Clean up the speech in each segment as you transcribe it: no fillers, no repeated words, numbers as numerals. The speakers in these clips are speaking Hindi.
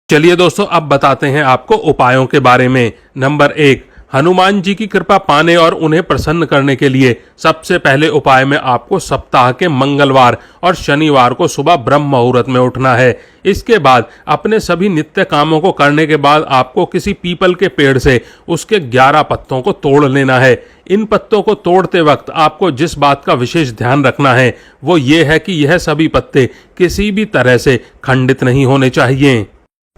चलिए दोस्तों, अब बताते हैं आपको उपायों के बारे में। नंबर 1, हनुमान जी की कृपा पाने और उन्हें प्रसन्न करने के लिए सबसे पहले उपाय में आपको सप्ताह के मंगलवार और शनिवार को सुबह ब्रह्म मुहूर्त में उठना है। इसके बाद अपने सभी नित्य कामों को करने के बाद आपको किसी पीपल के पेड़ से उसके 11 पत्तों को तोड़ लेना है। इन पत्तों को तोड़ते वक्त आपको जिस बात का विशेष ध्यान रखना है वो ये है कि यह सभी पत्ते किसी भी तरह से खंडित नहीं होने चाहिए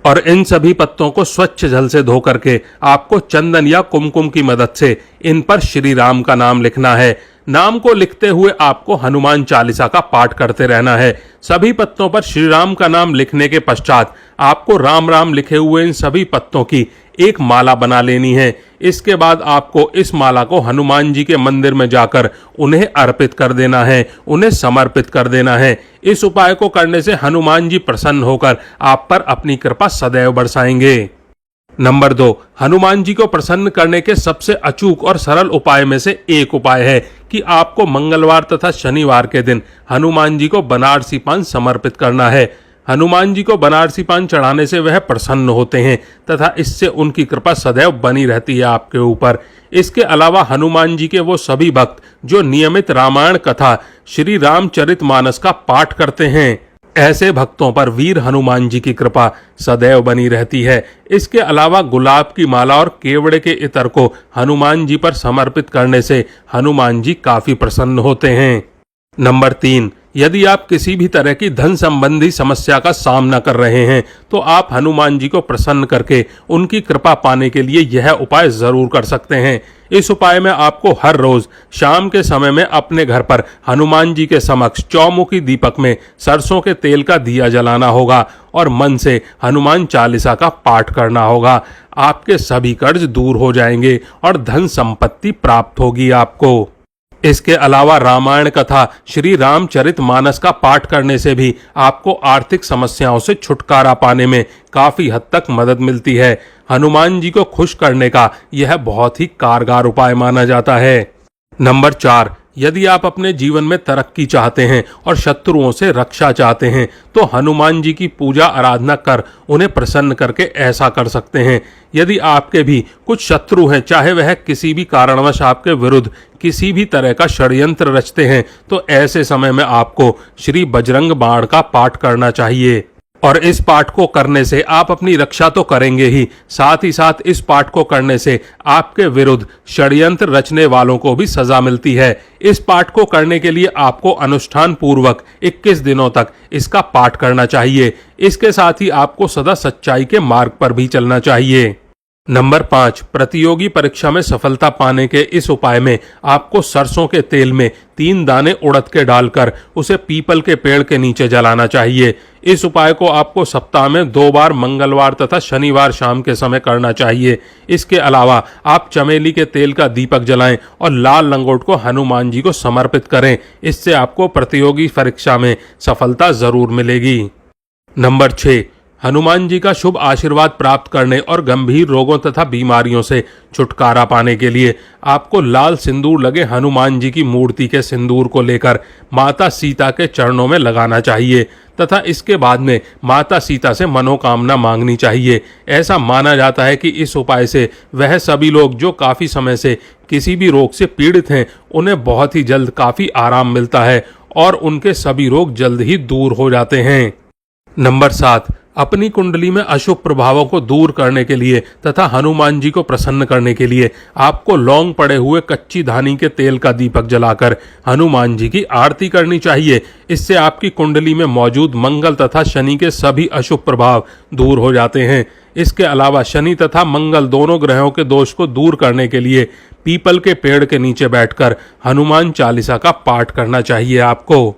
और इन सभी पत्तों को स्वच्छ जल से धो करके आपको चंदन या कुमकुम की मदद से इन पर श्री राम का नाम लिखना है। नाम को लिखते हुए आपको हनुमान चालीसा का पाठ करते रहना है। सभी पत्तों पर श्री राम का नाम लिखने के पश्चात आपको राम राम लिखे हुए इन सभी पत्तों की एक माला बना लेनी है। इसके बाद आपको इस माला को हनुमान जी के मंदिर में जाकर उन्हें अर्पित कर देना है, उन्हें समर्पित कर देना है। इस उपाय को करने से हनुमान जी प्रसन्न होकर आप पर अपनी कृपा सदैव बरसाएंगे। नंबर 2, हनुमान जी को प्रसन्न करने के सबसे अचूक और सरल उपाय में से एक उपाय है कि आपको मंगलवार तथा शनिवार के दिन हनुमान जी को बनारसी पान समर्पित करना है। हनुमान जी को बनारसी पान चढ़ाने से वह प्रसन्न होते हैं तथा इससे उनकी कृपा सदैव बनी रहती है आपके ऊपर। इसके अलावा हनुमान जी के वो सभी भक्त जो नियमित रामायण कथा श्री रामचरितमानस का पाठ करते हैं, ऐसे भक्तों पर वीर हनुमान जी की कृपा सदैव बनी रहती है। इसके अलावा गुलाब की माला और केवड़े के इत्र को हनुमान जी पर समर्पित करने से हनुमान जी काफी प्रसन्न होते हैं। नंबर 3, यदि आप किसी भी तरह की धन संबंधी समस्या का सामना कर रहे हैं तो आप हनुमान जी को प्रसन्न करके उनकी कृपा पाने के लिए यह उपाय जरूर कर सकते हैं। इस उपाय में आपको हर रोज शाम के समय में अपने घर पर हनुमान जी के समक्ष चौमुखी दीपक में सरसों के तेल का दिया जलाना होगा और मन से हनुमान चालीसा का पाठ करना होगा। आपके सभी कर्ज दूर हो जाएंगे और धन संपत्ति प्राप्त होगी आपको। इसके अलावा रामायण कथा श्री रामचरितमानस का पाठ करने से भी आपको आर्थिक समस्याओं से छुटकारा पाने में काफी हद तक मदद मिलती है। हनुमान जी को खुश करने का यह बहुत ही कारगर उपाय माना जाता है। नंबर 4, यदि आप अपने जीवन में तरक्की चाहते हैं और शत्रुओं से रक्षा चाहते हैं तो हनुमान जी की पूजा आराधना कर उन्हें प्रसन्न करके ऐसा कर सकते हैं। यदि आपके भी कुछ शत्रु हैं, चाहे वह किसी भी कारणवश आपके विरुद्ध किसी भी तरह का षड्यंत्र रचते हैं, तो ऐसे समय में आपको श्री बजरंग बाण का पाठ करना चाहिए और इस पाठ को करने से आप अपनी रक्षा तो करेंगे ही, साथ ही साथ इस पाठ को करने से आपके विरुद्ध षड्यंत्र रचने वालों को भी सजा मिलती है। इस पाठ को करने के लिए आपको अनुष्ठान पूर्वक 21 दिनों तक इसका पाठ करना चाहिए। इसके साथ ही आपको सदा सच्चाई के मार्ग पर भी चलना चाहिए। नंबर 5, प्रतियोगी परीक्षा में सफलता पाने के इस उपाय में आपको सरसों के तेल में 3 दाने उड़द के डालकर उसे पीपल के पेड़ के नीचे जलाना चाहिए। इस उपाय को आपको सप्ताह में 2 बार मंगलवार तथा शनिवार शाम के समय करना चाहिए। इसके अलावा आप चमेली के तेल का दीपक जलाएं और लाल लंगोट को हनुमान जी को समर्पित करें। इससे आपको प्रतियोगी परीक्षा में सफलता जरूर मिलेगी। नंबर 6, हनुमान जी का शुभ आशीर्वाद प्राप्त करने और गंभीर रोगों तथा बीमारियों से छुटकारा पाने के लिए आपको लाल सिंदूर लगे हनुमान जी की मूर्ति के सिंदूर को लेकर माता सीता के चरणों में लगाना चाहिए तथा इसके बाद में माता सीता से मनोकामना मांगनी चाहिए। ऐसा माना जाता है कि इस उपाय से वह सभी लोग जो काफी समय से किसी भी रोग से पीड़ित हैं, उन्हें बहुत ही जल्द काफी आराम मिलता है और उनके सभी रोग जल्द ही दूर हो जाते हैं। नंबर 7, अपनी कुंडली में अशुभ प्रभावों को दूर करने के लिए तथा हनुमान जी को प्रसन्न करने के लिए आपको लौंग पड़े हुए कच्ची धानी के तेल का दीपक जलाकर हनुमान जी की आरती करनी चाहिए। इससे आपकी कुंडली में मौजूद मंगल तथा शनि के सभी अशुभ प्रभाव दूर हो जाते हैं। इसके अलावा शनि तथा मंगल दोनों ग्रहों के दोष को दूर करने के लिए पीपल के पेड़ के नीचे बैठकर हनुमान चालीसा का पाठ करना चाहिए आपको।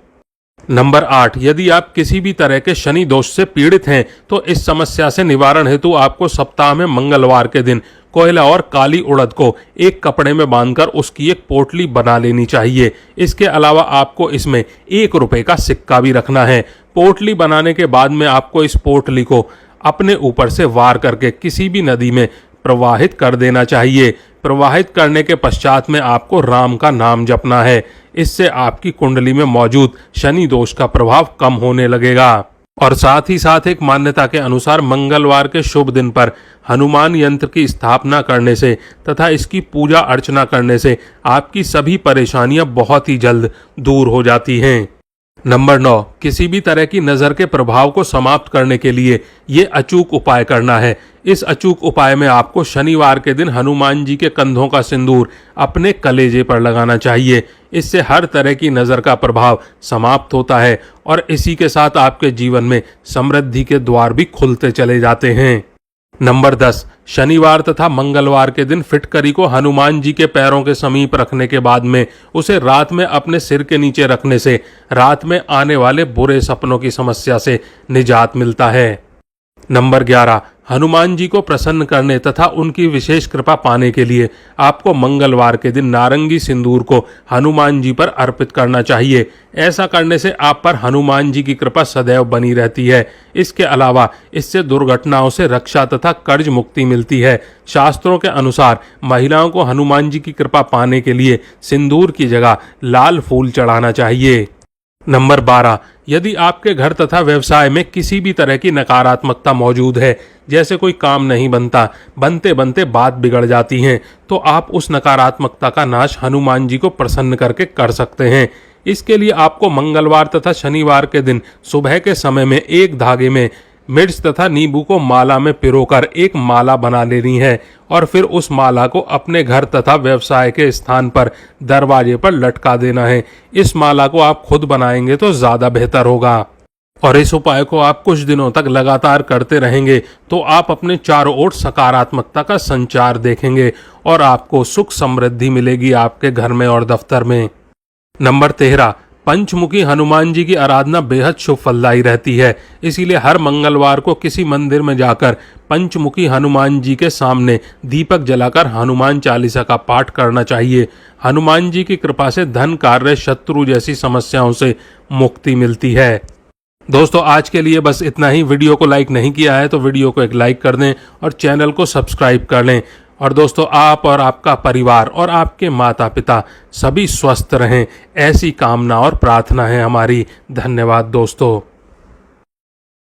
नंबर 8, यदि आप किसी भी तरह के शनि दोष से पीड़ित हैं तो इस समस्या से निवारण हेतु आपको सप्ताह में मंगलवार के दिन कोयला और काली उड़द को एक कपड़े में बांधकर उसकी एक पोटली बना लेनी चाहिए। इसके अलावा आपको इसमें 1 रुपए का सिक्का भी रखना है। पोटली बनाने के बाद में आपको इस पोटली को अपने ऊपर से वार करके किसी भी नदी में प्रवाहित कर देना चाहिए। प्रवाहित करने के पश्चात में आपको राम का नाम जपना है। इससे आपकी कुंडली में मौजूद शनि दोष का प्रभाव कम होने लगेगा। और साथ ही साथ एक मान्यता के अनुसार मंगलवार के शुभ दिन पर हनुमान यंत्र की स्थापना करने से तथा इसकी पूजा अर्चना करने से आपकी सभी परेशानियां बहुत ही जल्द दूर हो जाती हैं। नंबर 9, किसी भी तरह की नज़र के प्रभाव को समाप्त करने के लिए ये अचूक उपाय करना है। इस अचूक उपाय में आपको शनिवार के दिन हनुमान जी के कंधों का सिंदूर अपने कलेजे पर लगाना चाहिए। इससे हर तरह की नज़र का प्रभाव समाप्त होता है और इसी के साथ आपके जीवन में समृद्धि के द्वार भी खुलते चले जाते हैं। नंबर 10, शनिवार तथा मंगलवार के दिन फिटकरी को हनुमान जी के पैरों के समीप रखने के बाद में उसे रात में अपने सिर के नीचे रखने से रात में आने वाले बुरे सपनों की समस्या से निजात मिलता है। नंबर 11, हनुमान जी को प्रसन्न करने तथा उनकी विशेष कृपा पाने के लिए आपको मंगलवार के दिन नारंगी सिंदूर को हनुमान जी पर अर्पित करना चाहिए। ऐसा करने से आप पर हनुमान जी की कृपा सदैव बनी रहती है। इसके अलावा इससे दुर्घटनाओं से रक्षा तथा कर्ज मुक्ति मिलती है। शास्त्रों के अनुसार महिलाओं को हनुमान जी की कृपा पाने के लिए सिंदूर की जगह लाल फूल चढ़ाना चाहिए। नंबर 12, यदि आपके घर तथा व्यवसाय में किसी भी तरह की नकारात्मकता मौजूद है, जैसे कोई काम नहीं बनता, बनते बनते बात बिगड़ जाती है, तो आप उस नकारात्मकता का नाश हनुमान जी को प्रसन्न करके कर सकते हैं। इसके लिए आपको मंगलवार तथा शनिवार के दिन सुबह के समय में एक धागे में मिर्च तथा नींबू को माला में पिरोकर एक माला बना लेनी है और फिर उस माला को अपने घर तथा व्यवसाय के स्थान पर दरवाजे पर लटका देना है। इस माला को आप खुद बनाएंगे तो ज़्यादा बेहतर होगा और इस उपाय को आप कुछ दिनों तक लगातार करते रहेंगे तो आप अपने चारों ओर सकारात्मकता का संचार देखेंगे और आपको सुख समृद्धि मिलेगी आपके घर में और दफ्तर में। नंबर 13, पंचमुखी हनुमान जी की आराधना बेहद शुभ फलदायी रहती है। इसीलिए हर मंगलवार को किसी मंदिर में जाकर पंचमुखी हनुमान जी के सामने दीपक जलाकर हनुमान चालीसा का पाठ करना चाहिए। हनुमान जी की कृपा से धन, कार्य, शत्रु जैसी समस्याओं से मुक्ति मिलती है। दोस्तों, आज के लिए बस इतना ही। वीडियो को लाइक नहीं किया है तो वीडियो को एक लाइक कर दें और चैनल को सब्सक्राइब कर लें। और दोस्तों, आप और आपका परिवार और आपके माता पिता सभी स्वस्थ रहें, ऐसी कामना और प्रार्थना है हमारी। धन्यवाद दोस्तों।